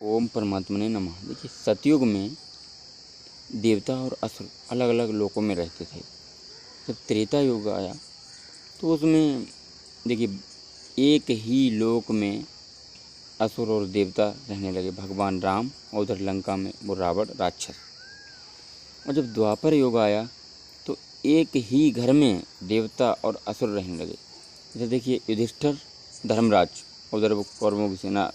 ओम परमात्मने नमः। देखिए, सतयुग में देवता और असुर अलग अलग लोकों में रहते थे। जब त्रेता युग आया तो उसमें देखिए एक ही लोक में असुर और देवता रहने लगे, भगवान राम और उधर लंका में वो रावण राक्षस। और जब द्वापर युग आया तो एक ही घर में देवता और असुर रहने लगे। जैसे देखिए युधिष्ठिर धर्मराज, उधर वो कौरवों की सेना,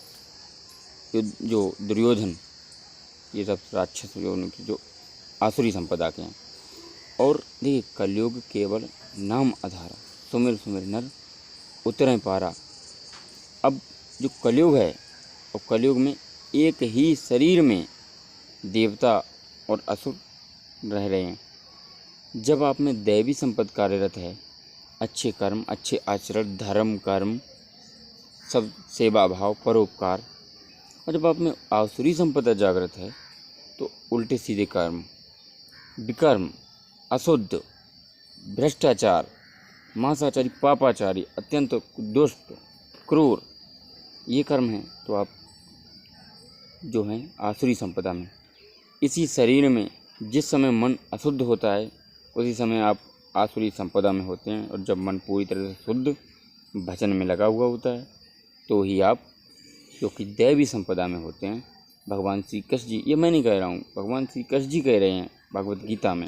जो दुर्योधन, ये सब राक्षस जो आसुरी संपदा के हैं। और देखिए कलयुग केवल नाम आधार, सुमिर सुमिर नर उतरें पारा। अब जो कलयुग है, और कलयुग में एक ही शरीर में देवता और असुर रह रहे हैं। जब आप में दैवी संपद कार्यरत है, अच्छे कर्म, अच्छे आचरण, धर्म कर्म, सब सेवा भाव, परोपकार, और जब आप में आसुरी संपदा जागृत है तो उल्टे सीधे कर्म, विकर्म, अशुद्ध, भ्रष्टाचार, मांसाचारी, पापाचारी, अत्यंत दुष्ट, क्रूर, ये कर्म हैं। तो आप जो हैं आसुरी संपदा में। इसी शरीर में जिस समय मन अशुद्ध होता है उसी समय आप आसुरी संपदा में होते हैं। और जब मन पूरी तरह से शुद्ध भजन में लगा हुआ होता है तो ही आप जो कि दैवी संपदा में होते हैं। भगवान श्री कृष्ण जी, ये मैं नहीं कह रहा हूँ, भगवान श्री कृष्ण जी कह रहे हैं भगवत गीता में,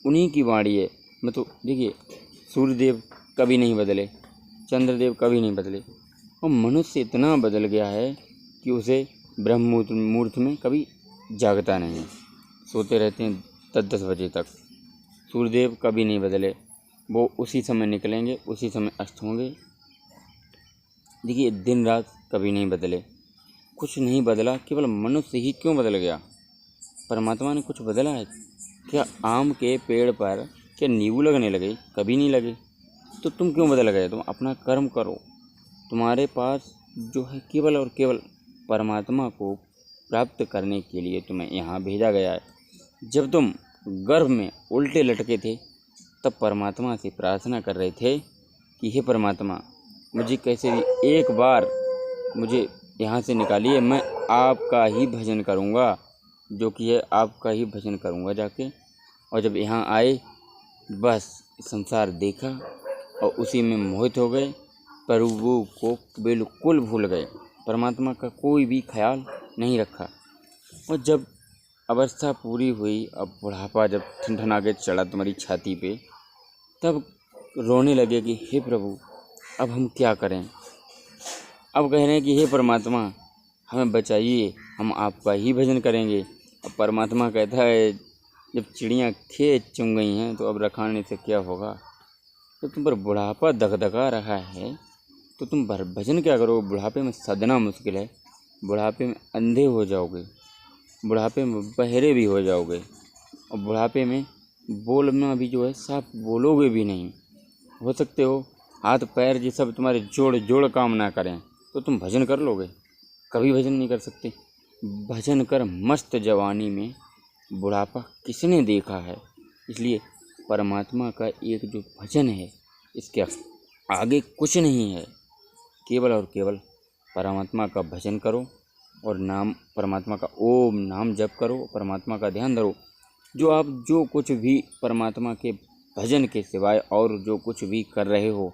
उन्हीं की वाणी है। मैं तो देखिए सूर्यदेव कभी नहीं बदले, चंद्रदेव कभी नहीं बदले, और मनुष्य इतना बदल गया है कि उसे ब्रह्म मुहूर्त में कभी जागता नहीं है, सोते रहते हैं 10-10 बजे तक। सूर्यदेव कभी नहीं बदले, वो उसी समय निकलेंगे, उसी समय अस्त होंगे। देखिए दिन रात कभी नहीं बदले, कुछ नहीं बदला, केवल मनुष्य ही क्यों बदल गया? परमात्मा ने कुछ बदला है क्या? आम के पेड़ पर क्या नींबू लगने लगे? कभी नहीं लगे। तो तुम क्यों बदल गए? तुम अपना कर्म करो। तुम्हारे पास जो है केवल और केवल परमात्मा को प्राप्त करने के लिए तुम्हें यहाँ भेजा गया है। जब तुम गर्भ में उल्टे लटके थे तब परमात्मा से प्रार्थना कर रहे थे कि हे परमात्मा, मुझे कैसे भी एक बार मुझे यहाँ से निकालिए, मैं आपका ही भजन करूँगा, जो कि है आपका ही भजन करूँगा जाके। और जब यहाँ आए बस संसार देखा और उसी में मोहित हो गए, प्रभु को बिल्कुल भूल गए, परमात्मा का कोई भी ख्याल नहीं रखा। और जब अवस्था पूरी हुई, अब बुढ़ापा जब ठनठना के चढ़ा तुम्हारी छाती पे, तब रोने लगे कि हे प्रभु, अब हम क्या करें? अब कह रहे हैं कि हे परमात्मा, हमें बचाइए, हम आपका ही भजन करेंगे। अब परमात्मा कहता है जब चिड़ियाँ खेत चुन गई हैं तो अब रखाने से क्या होगा? तो तुम पर बुढ़ापा दगदगा रहा है तो तुम भजन क्या करो? बुढ़ापे में सदना मुश्किल है, बुढ़ापे में अंधे हो जाओगे, बुढ़ापे में बहरे भी हो जाओगे, और बुढ़ापे में बोलना भी जो है साफ बोलोगे भी नहीं। हो सकते हो हाथ पैर ये सब तुम्हारे जोड़ जोड़ काम ना करें तो तुम भजन कर लोगे? कभी भजन नहीं कर सकते। भजन कर मस्त जवानी में बुढ़ापा किसने देखा है? इसलिए परमात्मा का एक जो भजन है, इसके आगे कुछ नहीं है। केवल और केवल परमात्मा का भजन करो और नाम, परमात्मा का ओम नाम जप करो, परमात्मा का ध्यान धरो। जो आप जो कुछ भी परमात्मा के भजन के सिवाय और जो कुछ भी कर रहे हो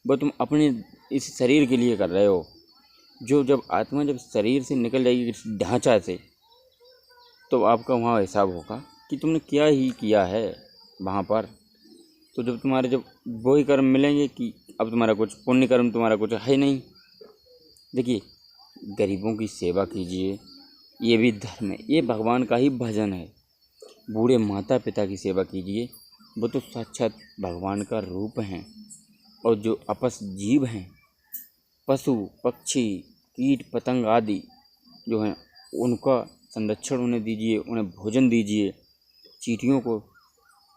वह तुम अपने इस शरीर के लिए कर रहे हो। जो जब आत्मा जब शरीर से निकल जाएगी इस ढांचा से, तो आपका वहाँ हिसाब होगा कि तुमने क्या ही किया है वहाँ पर। तो जब तुम्हारे जब वही कर्म मिलेंगे कि अब तुम्हारा कुछ पुण्य कर्म तुम्हारा कुछ है नहीं। देखिए गरीबों की सेवा कीजिए, ये भी धर्म है, ये भगवान का ही भजन है। बूढ़े माता पिता की सेवा कीजिए, वो तो साक्षात भगवान का रूप हैं। और जो अपस जीव हैं, पशु पक्षी कीट पतंग आदि जो हैं, उनका संरक्षण उन्हें दीजिए, उन्हें भोजन दीजिए। चींटियों को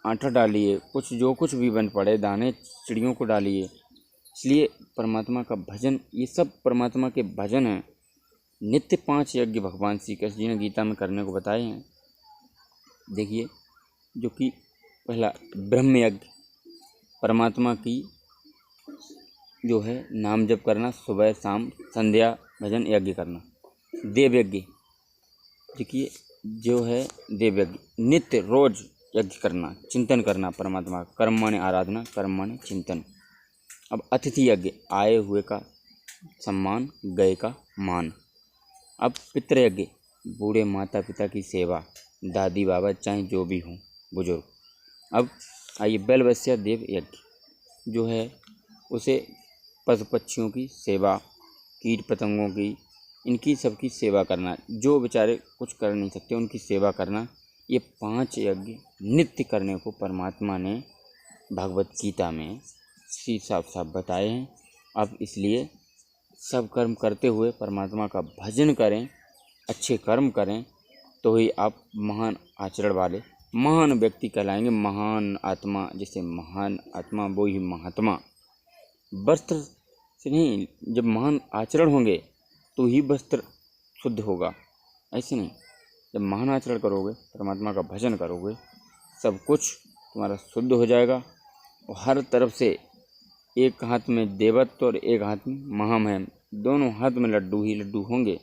आटा डालिए, कुछ जो कुछ भी बन पड़े दाने चिड़ियों को डालिए। इसलिए परमात्मा का भजन, ये सब परमात्मा के भजन हैं। नित्य 5 यज्ञ भगवान श्री कृष्ण जी ने गीता में करने को बताए हैं। देखिए जो कि पहला ब्रह्म यज्ञ, परमात्मा की जो है नाम जप करना, सुबह शाम संध्या भजन यज्ञ करना। देवयज्ञ, देखिए जो है देवयज्ञ, नित्य रोज यज्ञ करना, चिंतन करना परमात्मा का। कर्म माने आराधना, कर्म माने चिंतन। अब अतिथि यज्ञ, आए हुए का सम्मान, गए का मान। अब पितृयज्ञ, बूढ़े माता पिता की सेवा, दादी बाबा चाहे जो भी हों बुजुर्ग। अब आइए बैलवस्या देव यज्ञ, जो है उसे पशु पक्षियों की सेवा, कीट पतंगों की, इनकी सबकी सेवा करना, जो बेचारे कुछ कर नहीं सकते उनकी सेवा करना। ये 5 यज्ञ नित्य करने को परमात्मा ने भगवत गीता में साफ साफ बताए हैं। अब इसलिए सब कर्म करते हुए परमात्मा का भजन करें, अच्छे कर्म करें, तो ही आप महान आचरण वाले महान व्यक्ति कहलाएंगे। महान आत्मा, जैसे महान आत्मा वो ही महात्मा। वस्त्र से नहीं, जब महान आचरण होंगे तो ही वस्त्र शुद्ध होगा, ऐसे नहीं। जब महान आचरण करोगे, परमात्मा का भजन करोगे, सब कुछ तुम्हारा शुद्ध हो जाएगा। और हर तरफ से एक हाथ में देवत्व और एक हाथ में महामहिम, दोनों हाथ में लड्डू ही लड्डू होंगे।